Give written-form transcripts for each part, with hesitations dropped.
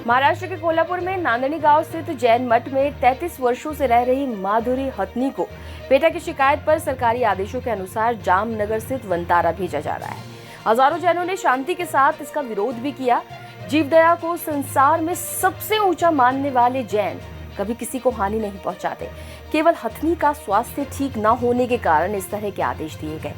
महाराष्ट्र के कोल्हापुर में नांदनी गांव स्थित जैन मठ में 33 वर्षों से रह रही माधुरी हथनी को बेटा की शिकायत पर सरकारी आदेशों के अनुसार जामनगर स्थित वंतारा भेजा जा रहा है। हजारों जैनों ने शांति के साथ इसका विरोध भी किया। जीवदया को संसार में सबसे ऊंचा मानने वाले जैन कभी किसी को हानि नहीं पहुंचाते। केवल हथनी का स्वास्थ्य ठीक न होने के कारण इस तरह के आदेश दिए गए।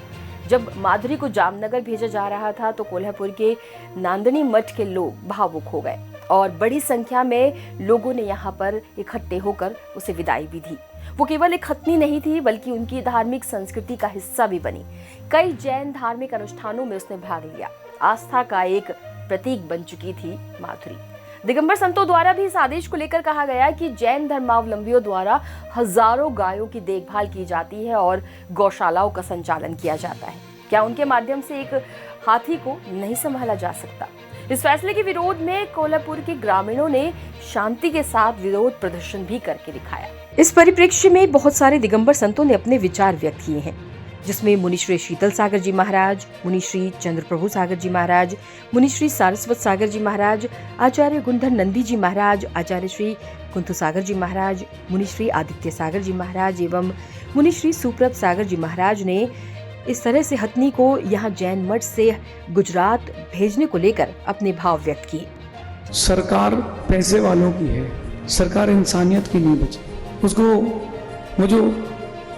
जब माधुरी को जामनगर भेजा जा रहा था तो कोल्हापुर के नांदनी मठ के लोग भावुक हो गए और बड़ी संख्या में लोगों ने यहाँ पर इकट्ठे होकर उसे विदाई भी दी। वो केवल एक हथनी नहीं थी बल्कि उनकी धार्मिक संस्कृति का हिस्सा भी बनी। कई जैन धार्मिक अनुष्ठानों में उसने भाग लिया। आस्था का एक प्रतीक बन चुकी थी माधुरी। दिगंबर संतों द्वारा भी इस आदेश को लेकर कहा गया कि जैन धर्मावलंबियों द्वारा हजारों गायों की देखभाल की जाती है और गौशालाओं का संचालन किया जाता है। क्या उनके माध्यम से एक हाथी को नहीं संभाला जा सकता? इस फैसले के विरोध में कोल्हापुर के ग्रामीणों ने शांति के साथ विरोध प्रदर्शन भी करके दिखाया। इस परिप्रेक्ष्य में बहुत सारे दिगंबर संतों ने अपने विचार व्यक्त किए हैं, जिसमें मुनिश्री शीतल सागर जी महाराज, मुनिश्री चंद्रप्रभु सागर जी महाराज, मुनिश्री सारस्वत सागर जी महाराज, आचार्य गुंधर नंदी जी महाराज, आचार्य श्री कुंथु सागर जी महाराज, मुनिश्री आदित्य सागर जी महाराज एवं मुनिश्री सुप्रभ सागर जी महाराज ने इस तरह से हथनी को यहाँ जैन मठ से गुजरात भेजने को लेकर अपने भाव व्यक्त किए। सरकार पैसे वालों की है, सरकार इंसानियत की नहीं बची। उसको वो जो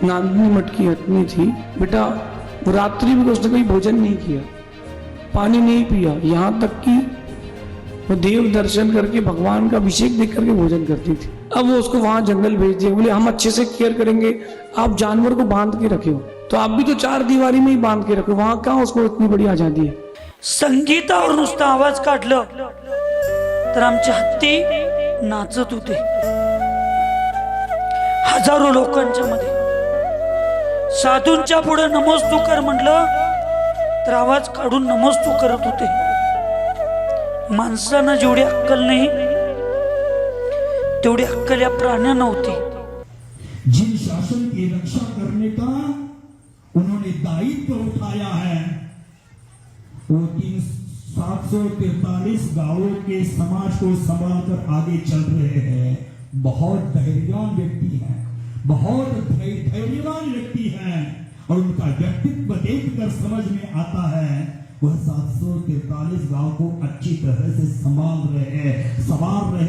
नांदनी मठ की हथनी थी, बेटा रात्रि में उसने कोई भोजन नहीं किया, पानी नहीं पिया, यहाँ तक कि वो देव दर्शन करके भगवान का अभिषेक देख करके भोजन करती थी। अब वो उसको वहां जंगल भेज दिया। बोले हम अच्छे से केयर करेंगे, आप जानवर को बांध के रखे हो तो आप भी तो चार दीवारी में ही बांध के रखो, वहां कहाँ उसको इतनी बड़ी आजादी है। संगीतावर नुसतं आवाज काढलं तर आमची हत्ती नाचत होते हजारो लोकांच्या मध्ये। साधूंच्या पुढे नमस्तू कर म्हटलं तर आवाज काढून नमस्तू करत होते। माणसांना जेवढी अक्कल नाही तेवढी अक्कल या प्राण्यांना होती। जिन शासन की रक्षा करने का उन्होंने दायित्व उठाया है, वो 743 गांवों के समाज को संभाल कर आगे चल रहे हैं। बहुत धैर्यवान व्यक्ति हैं, बहुत धैर्यवान व्यक्ति हैं और उनका व्यक्तित्व देखकर समझ में आता है वह 743 गांव को अच्छी तरह से संभाल रहे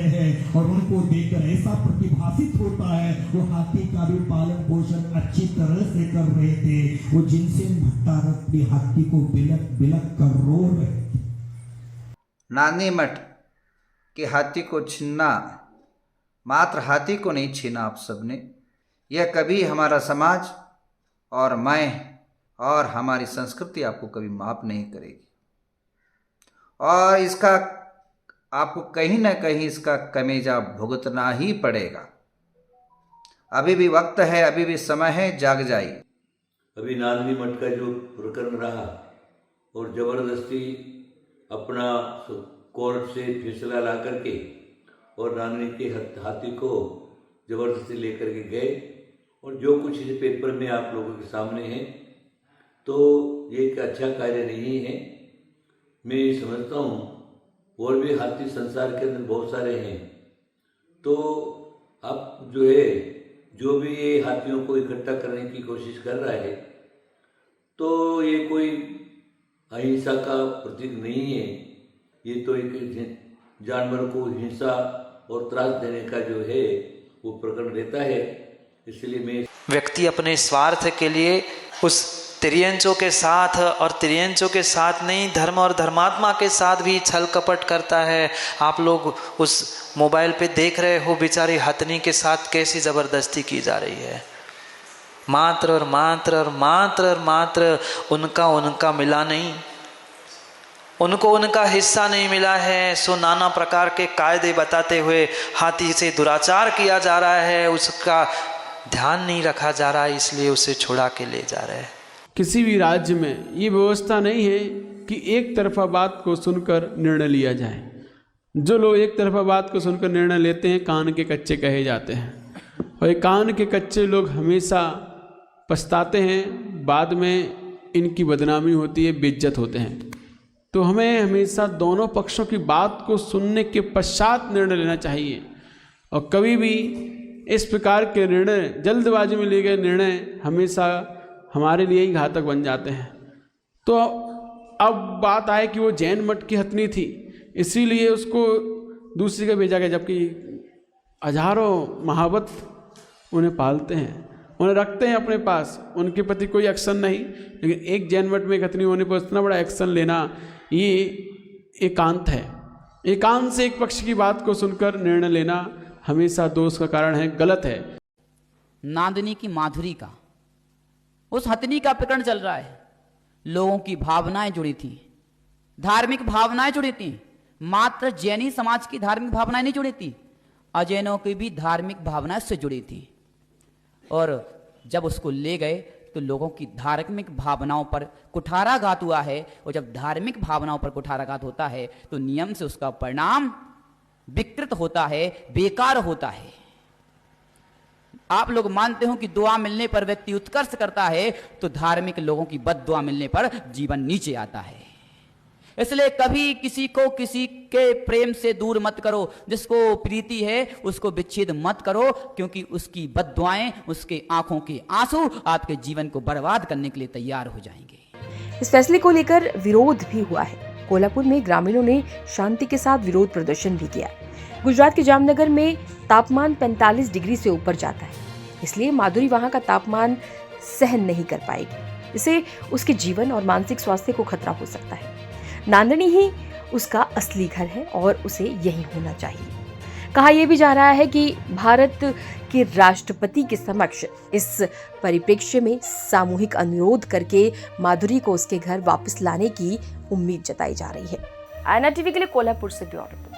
हैं और उनको देखकर ऐसा प्रतिभासित होता है वो हाथी का भी पालन पोषण अच्छी तरह से कर रहे थे। वो जिनसे भट्टारक भी हाथी को बिलक बिलक कर रो रहे थे। नांदनी मठ के हाथी को छीनना, मात्र हाथी को नहीं छीना आप सबने, यह कभी हमारा समाज और मैं और हमारी संस्कृति आपको कभी माफ नहीं करेगी और इसका आपको कहीं ना कहीं इसका कमेजा भुगतना ही पड़ेगा। अभी भी वक्त है, अभी भी समय है, जाग जाइए। अभी नांदनी मठ का जो प्रकरण रहा और ज़बरदस्ती अपना कोर्ट से फैसला ला करके और नांदनी के हाथी को ज़बरदस्ती लेकर के गए और जो कुछ इस पेपर में आप लोगों के सामने है तो ये एक अच्छा कार्य नहीं है। मैं ये समझता हूँ और भी हाथी संसार के अंदर बहुत सारे हैं, तो अब जो है जो भी ये हाथियों को इकट्ठा करने की कोशिश कर रहा है तो ये कोई अहिंसा का प्रतीक नहीं है। ये तो एक जानवर को हिंसा और त्रास देने का जो है वो प्रकरण रहता है। इसलिए मैं व्यक्ति अपने स्वार्थ के लिए उस त्रियंचों के साथ और त्रियंचों के साथ नहीं धर्म और धर्मात्मा के साथ भी छल कपट करता है। आप लोग उस मोबाइल पे देख रहे हो बेचारी हथनी के साथ कैसी ज़बरदस्ती की जा रही है। मात्र और मात्र और मात्र और मात्र उनका मिला नहीं, उनको उनका हिस्सा नहीं मिला है। सो नाना प्रकार के कायदे बताते हुए हाथी से दुराचार किया जा रहा है, उसका ध्यान नहीं रखा जा रहा है, इसलिए उसे छुड़ा के ले जा रहे हैं। किसी भी राज्य में ये व्यवस्था नहीं है कि एक तरफा बात को सुनकर निर्णय लिया जाए। जो लोग एक तरफा बात को सुनकर निर्णय लेते हैं कान के कच्चे कहे जाते हैं और ये कान के कच्चे लोग हमेशा पछताते हैं, बाद में इनकी बदनामी होती है, बेइज्जत होते हैं। तो हमें हमेशा दोनों पक्षों की बात को सुनने के पश्चात निर्णय लेना चाहिए। और कभी भी इस प्रकार के निर्णय, जल्दबाजी में लिए गए निर्णय हमेशा हमारे लिए ही घातक बन जाते हैं। तो अब बात आए कि वो जैन मठ की हथनी थी, इसीलिए उसको दूसरी जगह भेजा गया, जबकि हजारों महावत उन्हें पालते हैं, उन्हें रखते हैं अपने पास, उनके प्रति कोई एक्शन नहीं। लेकिन एक जैन मठ में एक हथनी होने पर इतना बड़ा एक्शन लेना, ये एकांत है। एकांत से एक पक्ष की बात को सुनकर निर्णय लेना हमेशा दोष का कारण है, गलत है। नांदनी की माधुरी का, उस हथनी का प्रकरण चल रहा है। लोगों की भावनाएं जुड़ी थी, धार्मिक भावनाएं जुड़ी थी। मात्र जैनी समाज की धार्मिक भावनाएं नहीं जुड़ी थी, अजैनों की भी धार्मिक भावनाएं से जुड़ी थी। और जब उसको ले गए तो लोगों की धार्मिक भावनाओं पर कुठाराघात हुआ है। और जब धार्मिक भावनाओं पर कुठाराघात होता है तो नियम से उसका परिणाम विकृत होता है, बेकार होता है। आप लोग मानते हो कि दुआ मिलने पर व्यक्ति उत्कर्ष करता है, तो धार्मिक लोगों की बद्दुआ मिलने पर जीवन नीचे आता है। इसलिए कभी किसी को किसी के प्रेम से दूर मत करो। जिसको प्रीति है उसको विच्छेद मत करो, क्योंकि उसकी बद्दुआएं, उसके आंखों के आंसू आपके जीवन को बर्बाद करने के लिए तैयार हो जाएंगे। इस फैसले को लेकर विरोध भी हुआ है। कोल्हापुर में ग्रामीणों ने शांति के साथ विरोध प्रदर्शन भी किया। गुजरात के जामनगर में तापमान 45 डिग्री से ऊपर जाता है, इसलिए माधुरी वहां का तापमान सहन नहीं कर पाएगी। इससे उसके जीवन और मानसिक स्वास्थ्य को खतरा हो सकता है। नांदनी ही उसका असली घर है और उसे यही होना चाहिए। कहा यह भी जा रहा है कि भारत के राष्ट्रपति के समक्ष इस परिप्रेक्ष्य में सामूहिक अनुरोध करके माधुरी को उसके घर वापस लाने की उम्मीद जताई जा रही है। आईएनआर टीवी के लिए कोल्हापुर से ब्यूरो रिपोर्ट।